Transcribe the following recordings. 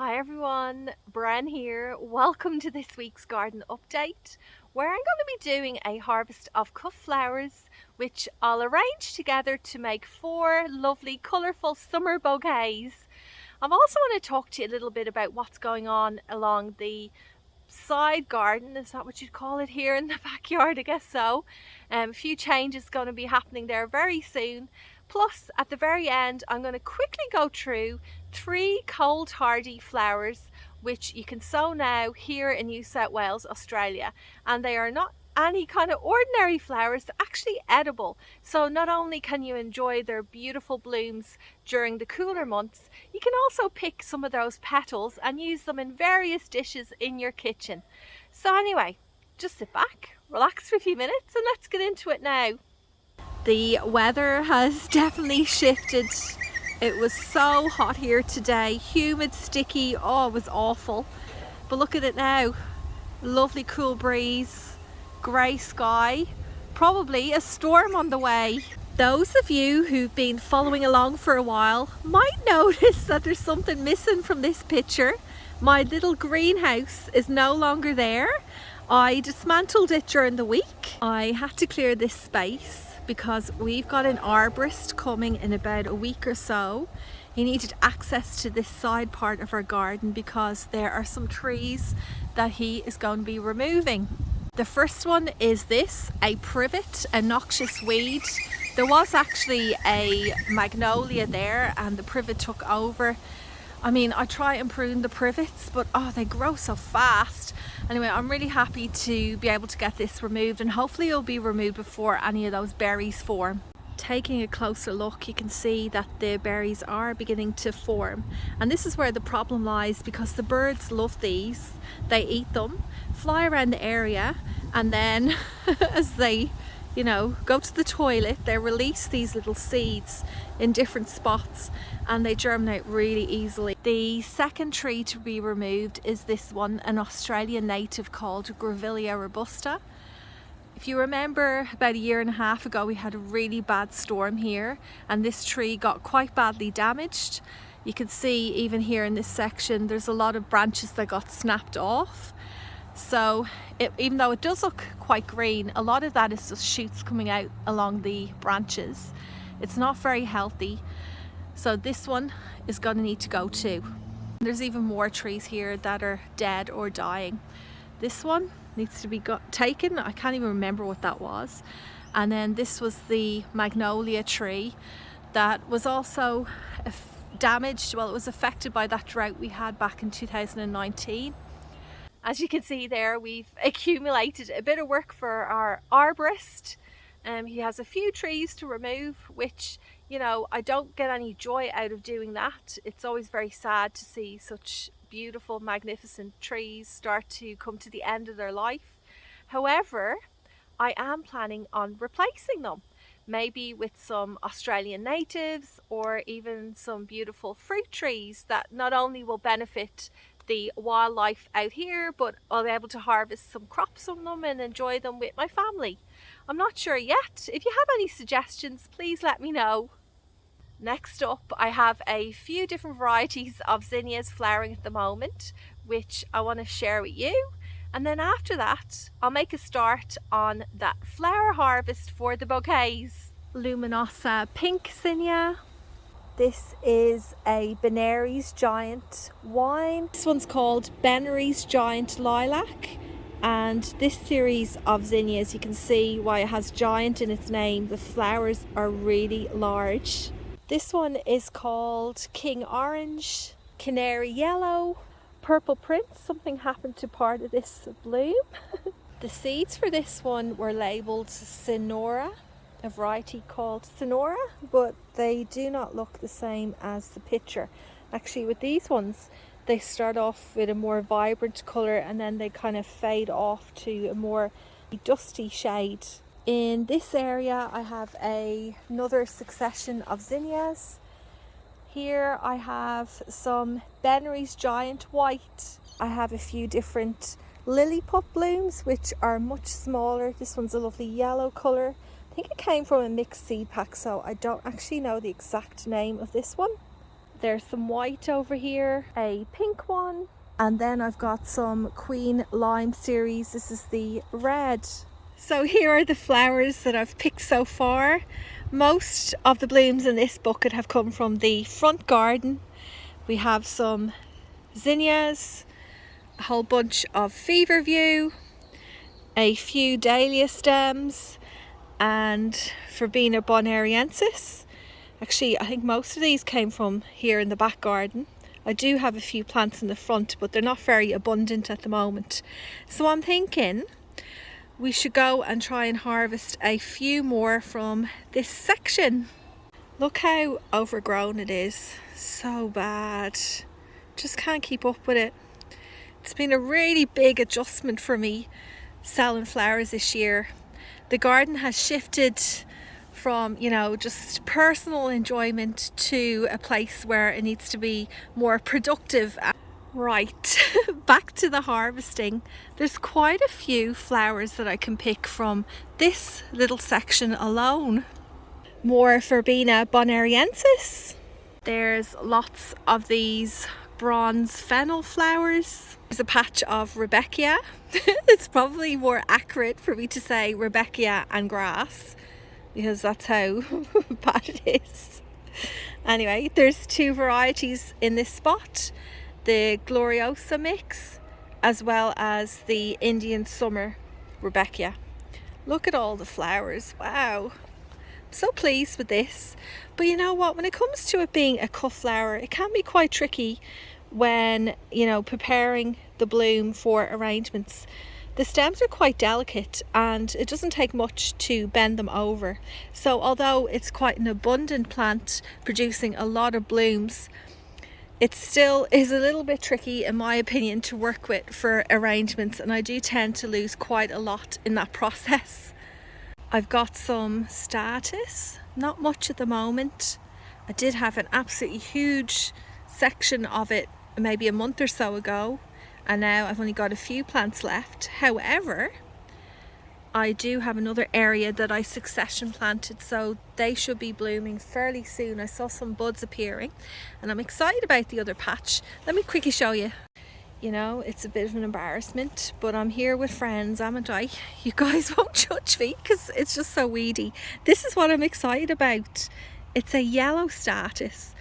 Hi everyone, Bren here. Welcome to this week's garden update where I'm going to be doing a harvest of cut flowers which I'll arrange together to make 4 lovely colourful summer bouquets. I'm also going to talk to you a little bit about what's going on along the side garden, is that what you'd call it, here in the backyard? I guess so. A few changes going to be happening there very soon. Plus, at the very end, I'm going to quickly go through 3 cold hardy flowers which you can sow now here in New South Wales, Australia, and they are not any kind of ordinary flowers, they're actually edible. So not only can you enjoy their beautiful blooms during the cooler months, you can also pick some of those petals and use them in various dishes in your kitchen. So anyway, just sit back, relax for a few minutes and let's get into it now. The weather has definitely shifted. It was so hot here today, humid, sticky, oh it was awful. But look at it now, lovely cool breeze, grey sky, probably a storm on the way. Those of you who've been following along for a while might notice that there's something missing from this picture. My little greenhouse is no longer there. I dismantled it during the week. I had to clear this space because we've got an arborist coming in about a week or so. He needed access to this side part of our garden because there are some trees that he is going to be removing. The first one is this, a privet, a noxious weed. There was actually a magnolia there and the privet took over. I mean, I try and prune the privets, but oh, they grow so fast. Anyway, I'm really happy to be able to get this removed, and hopefully it'll be removed before any of those berries form. Taking a closer look, you can see that the berries are beginning to form, and this is where the problem lies because the birds love these. They eat them, fly around the area, and then as they go to the toilet, they release these little seeds in different spots and they germinate really easily. The second tree to be removed is this one, an Australian native called Grevillea robusta. If you remember, about 1.5 years ago we had a really bad storm here and this tree got quite badly damaged. You can see even here in this section there's a lot of branches that got snapped off. So even though it does look quite green, a lot of that is just shoots coming out along the branches. It's not very healthy. So this one is going to need to go too. There's even more trees here that are dead or dying. This one needs to be taken. I can't even remember what that was. And then this was the magnolia tree that was also damaged. Well, it was affected by that drought we had back in 2019. As you can see there, we've accumulated a bit of work for our arborist. He has a few trees to remove, which, I don't get any joy out of doing that. It's always very sad to see such beautiful, magnificent trees start to come to the end of their life. However, I am planning on replacing them, maybe with some Australian natives or even some beautiful fruit trees that not only will benefit the wildlife out here, but I'll be able to harvest some crops from them and enjoy them with my family. I'm not sure yet. If you have any suggestions, please let me know. Next up, I have a few different varieties of zinnias flowering at the moment, which I want to share with you. And then after that, I'll make a start on that flower harvest for the bouquets. Luminosa pink zinnia. This is a Benary's Giant wine. This one's called Benary's Giant Lilac. And this series of zinnias, you can see why it has giant in its name. The flowers are really large. This one is called King Orange, Canary Yellow, Purple Prince. Something happened to part of this bloom. The seeds for this one were labelled Sonora, a variety called Sonora, but they do not look the same as the picture. Actually, with these ones, they start off with a more vibrant colour and then they kind of fade off to a more dusty shade. In this area, I have another succession of zinnias. Here I have some Benary's Giant White. I have a few different lily pup blooms, which are much smaller. This one's a lovely yellow colour. I think it came from a mixed seed pack, so I don't actually know the exact name of this one. There's some white over here, a pink one, and then I've got some Queen Lime series. This is the red. So here are the flowers that I've picked so far. Most of the blooms in this bucket have come from the front garden. We have some zinnias, a whole bunch of feverview, a few dahlia stems, and Verbena bonariensis. Actually, I think most of these came from here in the back garden. I do have a few plants in the front, but they're not very abundant at the moment. So I'm thinking we should go and try and harvest a few more from this section. Look how overgrown it is. So bad. Just can't keep up with it. It's been a really big adjustment for me selling flowers this year. The garden has shifted from, you know, just personal enjoyment to a place where it needs to be more productive. Right, back to the harvesting. There's quite a few flowers that I can pick from this little section alone. More Verbena bonariensis. There's lots of these bronze fennel flowers. There's a patch of Rudbeckia. It's probably more accurate for me to say Rudbeckia and grass, because that's how bad it is. Anyway, there's two varieties in this spot, the Gloriosa mix as well as the Indian Summer Rudbeckia. Look at all the flowers. Wow, I'm so pleased with this. But you know what, when it comes to it being a cut flower, it can be quite tricky when, you know, preparing the bloom for arrangements. The stems are quite delicate and it doesn't take much to bend them over. So although it's quite an abundant plant producing a lot of blooms, it still is a little bit tricky, in my opinion, to work with for arrangements, and I do tend to lose quite a lot in that process. I've got some statice, not much at the moment. I did have an absolutely huge section of it maybe a month or so ago, and now I've only got a few plants left. However, I do have another area that I succession planted, so they should be blooming fairly soon. I saw some buds appearing and I'm excited about the other patch. Let me quickly show you. You know, it's a bit of an embarrassment, but I'm here with friends, haven't I? You guys won't judge me because it's just so weedy. This is what I'm excited about. It's a yellow statice.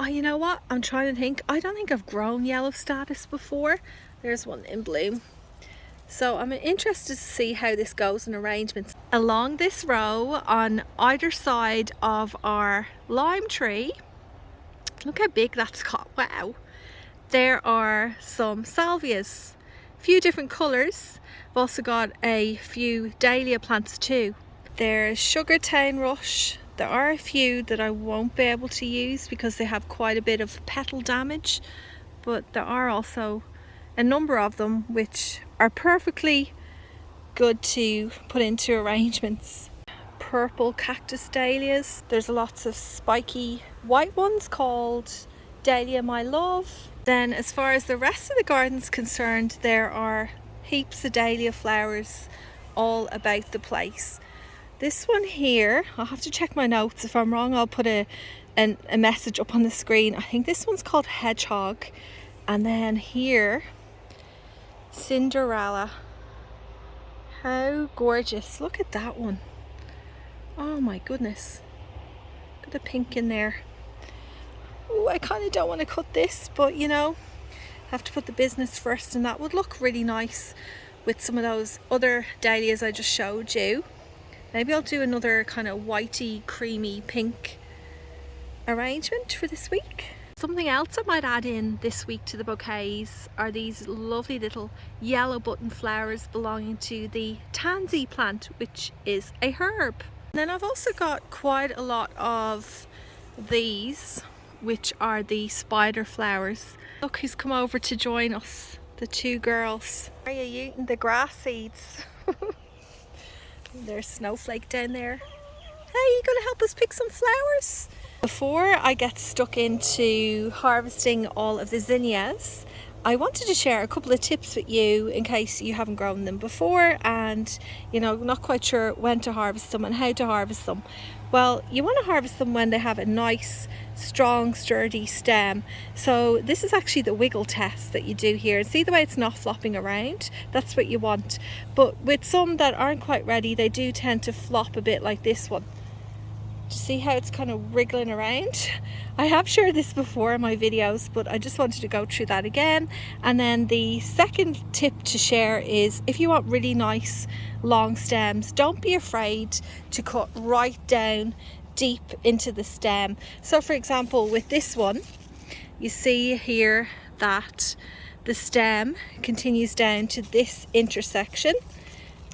Oh, you know what? I'm trying to think. I don't think I've grown yellow statice before. There's one in bloom. So I'm interested to see how this goes in arrangements. Along this row on either side of our lime tree, look how big that's got. Wow. There are some salvias, a few different colours. I've also got a few dahlia plants too. There's Sugartown Rush. There are a few that I won't be able to use because they have quite a bit of petal damage, but there are also a number of them which are perfectly good to put into arrangements. Purple cactus dahlias. There's lots of spiky white ones called Dahlia My Love. Then as far as the rest of the garden's concerned, there are heaps of dahlia flowers all about the place. This one here, I'll have to check my notes. If I'm wrong, I'll put a message up on the screen. I think this one's called Hedgehog. And then here, Cinderella. How gorgeous. Look at that one. Oh my goodness. Got the pink in there. Oh, I kind of don't want to cut this, but you know, I have to put the business first, and that would look really nice with some of those other dahlias I just showed you. Maybe I'll do another kind of whitey, creamy pink arrangement for this week. Something else I might add in this week to the bouquets are these lovely little yellow button flowers belonging to the tansy plant, which is a herb. And then I've also got quite a lot of these, which are the spider flowers. Look who's come over to join us, the two girls. Are you eating the grass seeds? There's Snowflake down there. Hey, you gonna help us pick some flowers? Before I get stuck into harvesting all of the zinnias, I wanted to share a couple of tips with you in case you haven't grown them before and not quite sure when to harvest them and how to harvest them. Well, you want to harvest them when they have a nice, strong, sturdy stem. So this is actually the wiggle test that you do here. See the way it's not flopping around? That's what you want. But with some that aren't quite ready, they do tend to flop a bit like this one. Do you see how it's kind of wriggling around? I have shared this before in my videos, but I just wanted to go through that again. And then the second tip to share is if you want really nice long stems, don't be afraid to cut right down deep into the stem. So for example, with this one, you see here that the stem continues down to this intersection,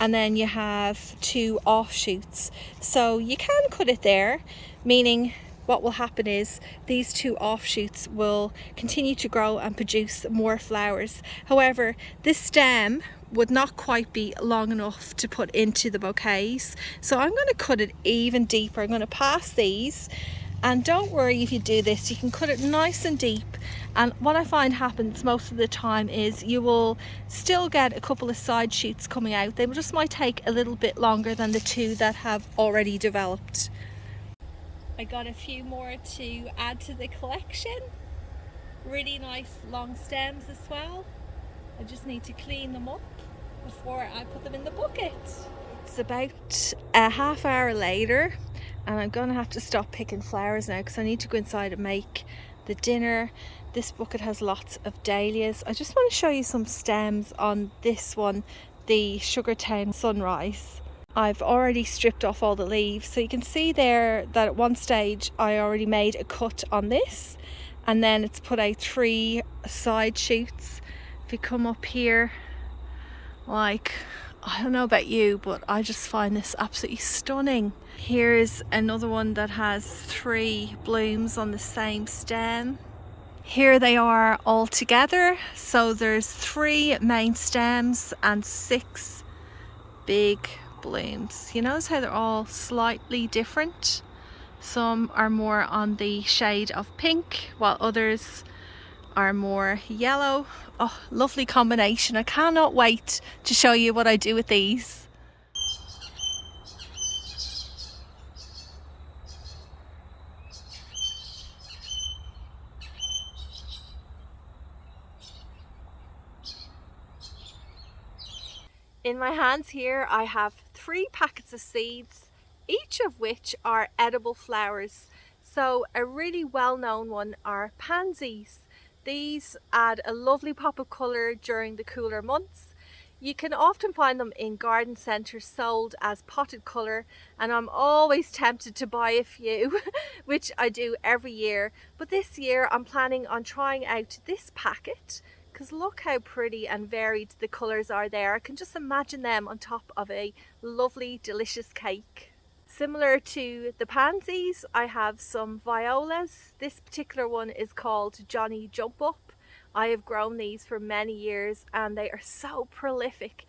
and then you have two offshoots. So you can cut it there, meaning what will happen is these two offshoots will continue to grow and produce more flowers. However, this stem would not quite be long enough to put into the bouquets. So I'm going to cut it even deeper. I'm going to pass these, and don't worry if you do this, you can cut it nice and deep. And what I find happens most of the time is you will still get a couple of side shoots coming out. They just might take a little bit longer than the two that have already developed. I got a few more to add to the collection. Really nice long stems as well. I just need to clean them up before I put them in the bucket. It's about a half hour later, and I'm going to have to stop picking flowers now because I need to go inside and make the dinner. This bucket has lots of dahlias. I just want to show you some stems on this one, the Sugartown Sunrise. I've already stripped off all the leaves, so you can see there that at one stage I already made a cut on this, and then it's put out 3 side shoots. If you come up here, like, I don't know about you, but I just find this absolutely stunning. Here's another one that has 3 blooms on the same stem. Here they are all together. So there's 3 main stems and 6 big blooms. You notice how they're all slightly different? Some are more on the shade of pink, while others are more yellow. Oh, lovely combination. I cannot wait to show you what I do with these. In my hands here I have 3 packets of seeds, each of which are edible flowers. So a really well-known one are pansies. These add a lovely pop of colour during the cooler months. You can often find them in garden centres sold as potted colour, and I'm always tempted to buy a few, which I do every year. But this year I'm planning on trying out this packet, because look how pretty and varied the colours are there. I can just imagine them on top of a lovely, delicious cake. Similar to the pansies, I have some violas. This particular one is called Johnny Jump Up. I have grown these for many years and they are so prolific.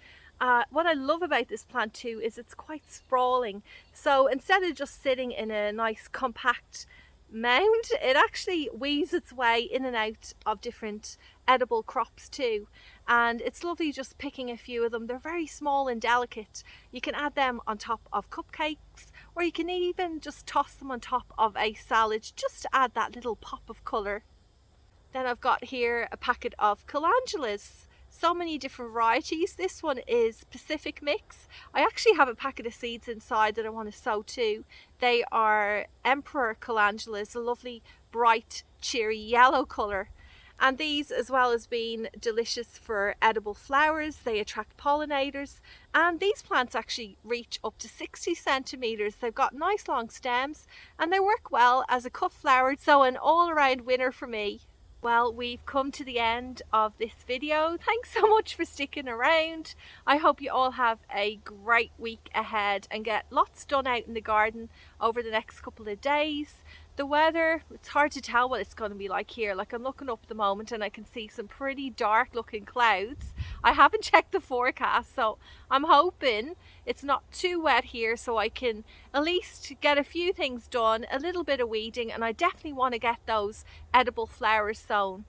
What I love about this plant too is it's quite sprawling. So instead of just sitting in a nice compact mound, it actually weaves its way in and out of different edible crops too, and it's lovely just picking a few of them. They're very small and delicate. You can add them on top of cupcakes, or you can even just toss them on top of a salad just to add that little pop of colour. Then I've got here a packet of calendulas. So many different varieties. This one is Pacific Mix. I actually have a packet of seeds inside that I want to sow too. They are Emperor calendulas, a lovely bright cheery yellow colour. And these, as well as being delicious for edible flowers, they attract pollinators, and these plants actually reach up to 60 centimetres. They've got nice long stems and they work well as a cut flower, so an all-around winner for me. Well, we've come to the end of this video. Thanks so much for sticking around. I hope you all have a great week ahead and get lots done out in the garden over the next couple of days. The weather, it's hard to tell what it's going to be like here. Like, I'm looking up at the moment and I can see some pretty dark looking clouds. I haven't checked the forecast, so I'm hoping it's not too wet here so I can at least get a few things done, a little bit of weeding, and I definitely want to get those edible flowers sown.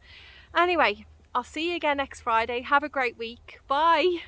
Anyway, I'll see you again next Friday. Have a great week. Bye.